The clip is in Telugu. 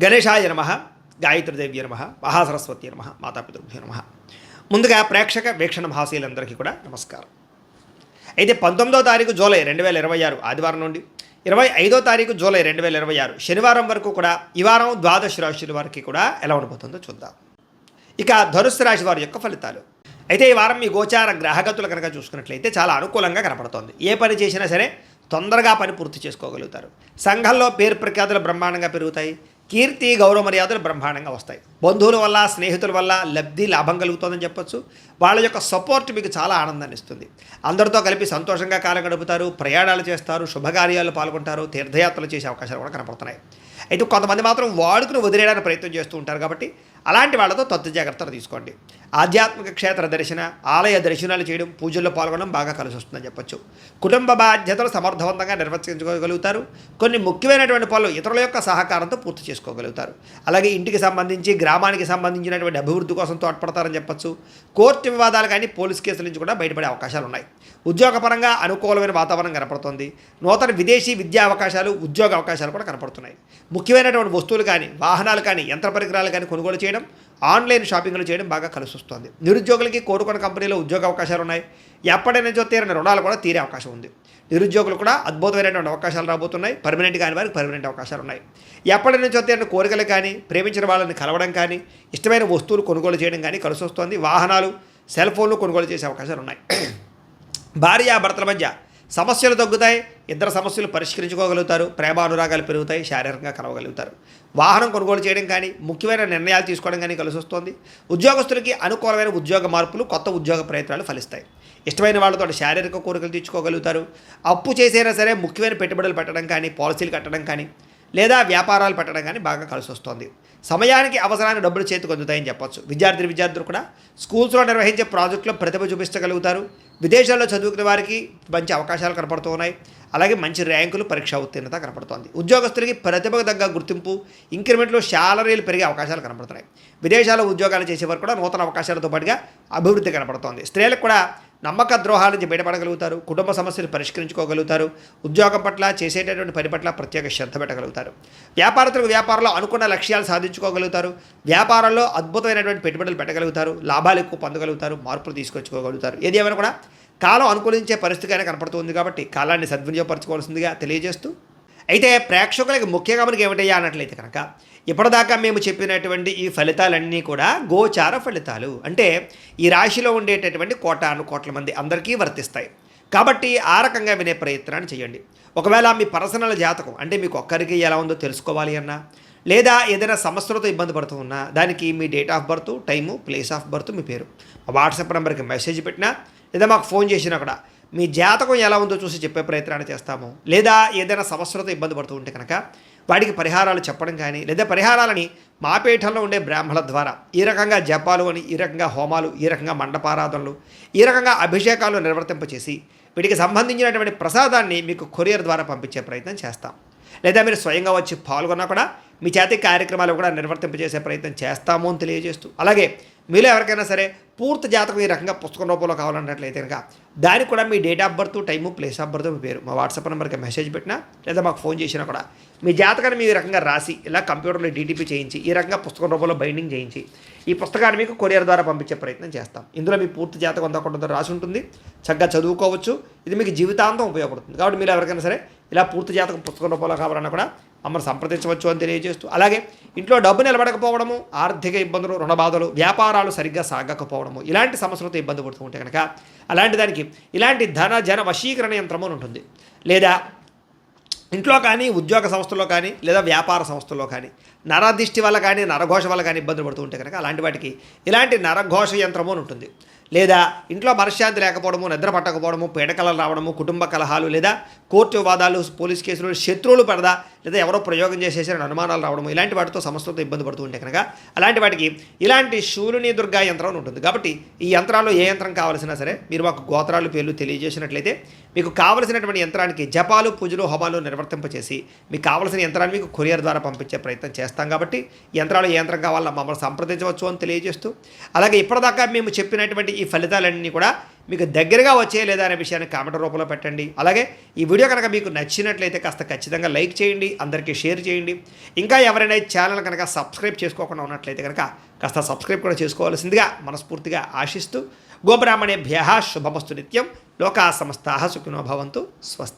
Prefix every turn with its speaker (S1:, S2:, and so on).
S1: గణేశాయ నమః, గాయత్రీదేవ్య నమః, మహాసరస్వతి నమః, మాతాపితృభ్యో నమః. ముందుగా ప్రేక్షక వీక్షణ మహాశీలందరికీ కూడా నమస్కారం. అయితే 19వ తారీఖు జూలై 2026 ఆదివారం నుండి 25వ తారీఖు జూలై 2026 శనివారం వరకు కూడా ఈ వారం ద్వాదశ రాశుల వారికి కూడా ఎలా ఉండబోతుందో చూద్దాం. ఇక ధనుస్సు రాశి వారి యొక్క ఫలితాలు. అయితే ఈ వారం మీ గోచార గ్రహగతులు కనుక చూసుకున్నట్లయితే చాలా అనుకూలంగా కనపడుతోంది. ఏ పని చేసినా సరే తొందరగా పని పూర్తి చేసుకోగలుగుతారు. సంఘంలో పేరు ప్రఖ్యాతులు బ్రహ్మాండంగా పెరుగుతాయి. కీర్తి గౌరవ మర్యాదలు బ్రహ్మాండంగా వస్తాయి. బంధువుల వల్ల స్నేహితుల వల్ల లబ్ధి లాభం కలుగుతుందని చెప్పొచ్చు. వాళ్ళ యొక్క సపోర్ట్ మీకు చాలా ఆనందాన్ని ఇస్తుంది. అందరితో కలిపి సంతోషంగా కాలం గడుపుతారు, ప్రయాణాలు చేస్తారు, శుభకార్యాలు పాల్గొంటారు, తీర్థయాత్రలు చేసే అవకాశాలు కూడా కనపడుతున్నాయి. అయితే కొంతమంది మాత్రం వాడుకుని వదిలేయడానికి ప్రయత్నం చేస్తూ ఉంటారు. కాబట్టి అలాంటి వాళ్ళతో తత్తు జాగ్రత్తలు తీసుకోండి. ఆధ్యాత్మిక క్షేత్ర దర్శన, ఆలయ దర్శనాలు చేయడం, పూజల్లో పాల్గొనడం బాగా కలిసి వస్తుందని చెప్పొచ్చు. కుటుంబ బాధ్యతలు సమర్థవంతంగా నిర్వర్తించుకోగలుగుతారు. కొన్ని ముఖ్యమైనటువంటి పనులు ఇతరుల యొక్క సహకారంతో పూర్తి చేసుకోగలుగుతారు. అలాగే ఇంటికి సంబంధించి, గ్రామానికి సంబంధించినటువంటి అభివృద్ధి కోసం తోడ్పడతారని చెప్పచ్చు. కోర్టు వివాదాలు కానీ పోలీస్ కేసుల నుంచి కూడా బయటపడే అవకాశాలు ఉన్నాయి. ఉద్యోగపరంగా అనుకూలమైన వాతావరణం కనపడుతుంది. నూతన విదేశీ విద్యా అవకాశాలు, ఉద్యోగ అవకాశాలు కూడా కనపడుతున్నాయి. ముఖ్యమైనటువంటి వస్తువులు కానీ, వాహనాలు కానీ, యంత్ర పరికరాలు కానీ కొనుగోలు చేయడం, ఆన్లైన్ షాపింగ్లు చేయడం బాగా కలిసి వస్తుంది. నిరుద్యోగులకి కోరుకున్న కంపెనీలో ఉద్యోగ అవకాశాలు ఉన్నాయి. ఎప్పటి నుంచో తీరని రుణాలు కూడా తీరే అవకాశం ఉంది. నిరుద్యోగులు కూడా అద్భుతమైనటువంటి అవకాశాలు రాబోతున్నాయి. పర్మనెంట్ కాని వారికి పర్మనెంట్ అవకాశాలు ఉన్నాయి. ఎప్పటి నుంచో తీరని కోరికలు కానీ, ప్రేమించిన వాళ్ళని కలవడం కానీ, ఇష్టమైన వస్తువులు కొనుగోలు చేయడం కానీ కలిసి వస్తుంది. వాహనాలు, సెల్ ఫోన్లు కొనుగోలు చేసే అవకాశాలు ఉన్నాయి. భార్యాభర్తల మధ్య సమస్యలు తగ్గుతాయి. ఇద్దరు సమస్యలు పరిష్కరించుకోగలుగుతారు. ప్రేమానురాగాలు పెరుగుతాయి. శారీరకంగా కలవగలుగుతారు. వాహనం కొనుగోలు చేయడం కానీ, ముఖ్యమైన నిర్ణయాలు తీసుకోవడం కానీ కలిసి వస్తుంది. ఉద్యోగస్తులకి అనుకూలమైన ఉద్యోగ మార్పులు, కొత్త ఉద్యోగ ప్రయత్నాలు ఫలిస్తాయి. ఇష్టమైన వాళ్ళతో శారీరక కోరికలు తీర్చుకోగలుగుతారు. అప్పు చేసైనా సరే ముఖ్యమైన పెట్టుబడులు పెట్టడం కానీ, పాలసీలు కట్టడం కానీ, లేదా వ్యాపారాలు పెట్టడం కానీ బాగా కలిసి వస్తుంది. సమయానికి అవసరానికి డబ్బులు చేతికి అందుతాయని చెప్పొచ్చు. విద్యార్థులు కూడా స్కూల్స్లో నిర్వహించే ప్రాజెక్టులో ప్రతిభ చూపించగలుగుతారు. విదేశాల్లో చదువుకునే వారికి మంచి అవకాశాలు కనపడుతూ ఉన్నాయి. అలాగే మంచి ర్యాంకులు, పరీక్షా ఉత్తీర్ణత కనపడుతోంది. ఉద్యోగస్తులకి ప్రతిభకు తగ్గ గుర్తింపు, ఇంక్రిమెంట్లు, శాలరీలు పెరిగే అవకాశాలు కనపడుతున్నాయి. విదేశాల్లో ఉద్యోగాలు చేసేవారు కూడా నూతన అవకాశాలతో పాటుగా అభివృద్ధి కనపడుతోంది. స్త్రీలకు కూడా నమ్మక ద్రోహాల నుంచి బయటపడగలుగుతారు. కుటుంబ సమస్యలు పరిష్కరించుకోగలుగుతారు. ఉద్యోగం పట్ల, చేసేటటువంటి పని పట్ల ప్రత్యేక శ్రద్ధ పెట్టగలుగుతారు. వ్యాపారస్తులకు వ్యాపారంలో అనుకున్న లక్ష్యాలు సాధించుకోగలుగుతారు. వ్యాపారంలో అద్భుతమైనటువంటి పెట్టుబడులు పెట్టగలుగుతారు. లాభాలు ఎక్కువ పొందగలుగుతారు. మార్పులు తీసుకొచ్చుకోగలుగుతారు. ఏది ఏమైనా కూడా కాలం అనుకూలించే పరిస్థితిగానే కనపడుతుంది. కాబట్టి కాలాన్ని సద్వినియోగపరచుకోవాల్సిందిగా తెలియజేస్తూ, అయితే ప్రేక్షకులకి ముఖ్యంగా మనకి ఏమిటయ్యా అన్నట్లయితే కనుక, ఇప్పటిదాకా మేము చెప్పినటువంటి ఈ ఫలితాలన్నీ కూడా గోచార ఫలితాలు. అంటే ఈ రాశిలో ఉండేటటువంటి కోట్ల మంది అందరికీ వర్తిస్తాయి. కాబట్టి ఆ రకంగా వినే ప్రయత్నాన్ని చేయండి. ఒకవేళ మీ పర్సనల్ జాతకం అంటే మీకు ఒక్కరికి ఎలా ఉందో తెలుసుకోవాలి అన్నా, లేదా ఏదైనా సమస్యలతో ఇబ్బంది పడుతూ ఉన్నా, దానికి మీ date of birth, time, place of birth, మీ పేరు మా వాట్సాప్ నెంబర్కి మెసేజ్ పెట్టినా, లేదా మాకు ఫోన్ చేసినా కూడా మీ జాతకం ఎలా ఉందో చూసి చెప్పే ప్రయత్నాన్ని చేస్తాము. లేదా ఏదైనా సమస్యలతో ఇబ్బంది పడుతూ ఉంటే కనుక వాటికి పరిహారాలు చెప్పడం కానీ, లేదా పరిహారాలని మా పీఠంలో ఉండే బ్రాహ్మణుల ద్వారా ఈ రకంగా జపాలు అని, ఈ రకంగా హోమాలు, ఈ రకంగా మండపారాధనలు, ఈ రకంగా అభిషేకాలు నిర్వర్తింపచేసి వీటికి సంబంధించినటువంటి ప్రసాదాన్ని మీకు కొరియర్ ద్వారా పంపించే ప్రయత్నం చేస్తాం. లేదా మీరు స్వయంగా వచ్చి పాల్గొన్నా కూడా మీ చేతి కార్యక్రమాలు కూడా నిర్వర్తింపజేసే ప్రయత్నం చేస్తాము అని తెలియజేస్తూ, అలాగే మీలో ఎవరికైనా సరే పూర్తి జాతకం ఈ రకంగా పుస్తకం రూపంలో కావాలన్నట్లయితే కనుక దానికి కూడా మీ date of birth, time, place of birth, మీ పేరు మా వాట్సాప్ నెంబర్కి మెసేజ్ పెట్టినా, లేదా మాకు ఫోన్ చేసినా కూడా మీ జాతకాన్ని మీ రకంగా రాసి ఇలా కంప్యూటర్లో డీటీపీ చేయించి ఈ రకంగా పుస్తకం రూపంలో బైండింగ్ చేయించి ఈ పుస్తకాన్ని మీకు కొరియర్ ద్వారా పంపించే ప్రయత్నం చేస్తాం. ఇందులో మీ పూర్తి జాతకం అంతా కొంత రాసి ఉంటుంది. చక్కగా చదువుకోవచ్చు. ఇది మీకు జీవితాంతం ఉపయోగపడుతుంది. కాబట్టి మీరు ఎవరికైనా సరే ఇలా పూర్తి జాతకం పుస్తకం రూపంలో కావాలన్నా కూడా మమ్మల్ని సంప్రదించవచ్చు అని తెలియజేస్తూ, అలాగే ఇంట్లో డబ్బు నిలబడకపోవడము, ఆర్థిక ఇబ్బందులు, రుణ బాధలు, వ్యాపారాలు సరిగ్గా సాగకపోవడము, ఇలాంటి సమస్యలతో ఇబ్బంది పడుతూ ఉంటే కనుక అలాంటి దానికి ఇలాంటి జన వశీకరణ యంత్రము ఉంటుంది. లేదా ఇంట్లో కానీ, ఉద్యోగ సంస్థల్లో కానీ, లేదా వ్యాపార సంస్థల్లో కానీ నరదిష్టి వల్ల కానీ, నరఘోష వల్ల కానీ ఇబ్బందులు పడుతూ ఉంటే కనుక అలాంటి వాటికి ఇలాంటి నరఘోష యంత్రము అని ఉంటుంది. లేదా ఇంట్లో మనశ్శాంతి లేకపోవడము, నిద్ర పట్టకపోవడము, పీడకలలు రావడము, కుటుంబ కలహాలు, లేదా కోర్టు వివాదాలు, పోలీస్ కేసులు, శత్రువులు పడదా, లేదా ఎవరో ప్రయోగం చేసేసిన అనుమానాలు రావడము, ఇలాంటి వాటితో సమస్యలతో ఇబ్బంది పడుతూ ఉంటే కనుక అలాంటి వాటికి ఇలాంటి శూలిని దుర్గా యంత్రం అని ఉంటుంది. కాబట్టి ఈ యంత్రాల్లో ఏ యంత్రం కావాల్సినా సరే మీరు మాకు గోత్రాలు, పేర్లు తెలియజేసినట్లయితే మీకు కావలసినటువంటి యంత్రానికి జపాలు, పూజలు, హోమాలు నిర్వర్తింపచేసి మీకు కావలసిన యంత్రాన్ని మీకు కొరియర్ ద్వారా పంపించే ప్రయత్నం చేస్తాం. కాబట్టి యంత్రాలు ఏ యంత్రం కావాలన్నా మమ్మల్ని సంప్రదించవచ్చు అని తెలియజేస్తూ, అలాగే ఇప్పటిదాకా మేము చెప్పినటువంటి ఈ ఫలితాలన్నీ కూడా మీకు దగ్గరగా వచ్చే లేదా అనే విషయాన్ని కామెంట్ రూపంలో పెట్టండి. అలాగే ఈ వీడియో కనుక మీకు నచ్చినట్లయితే కాస్త ఖచ్చితంగా లైక్ చేయండి, అందరికీ షేర్ చేయండి. ఇంకా ఎవరైనా ఈ ఛానల్ కనుక సబ్స్క్రైబ్ చేసుకోకుండా ఉన్నట్లయితే కనుక కాస్త సబ్స్క్రైబ్ కూడా చేసుకోవాల్సిందిగా మనస్ఫూర్తిగా ఆశిస్తూ గోబ్రాహ్మణేభ్యః శుభమస్తు నిత్యం. లోకా సమస్తాః సుఖినో భవంతు. స్వస్తి.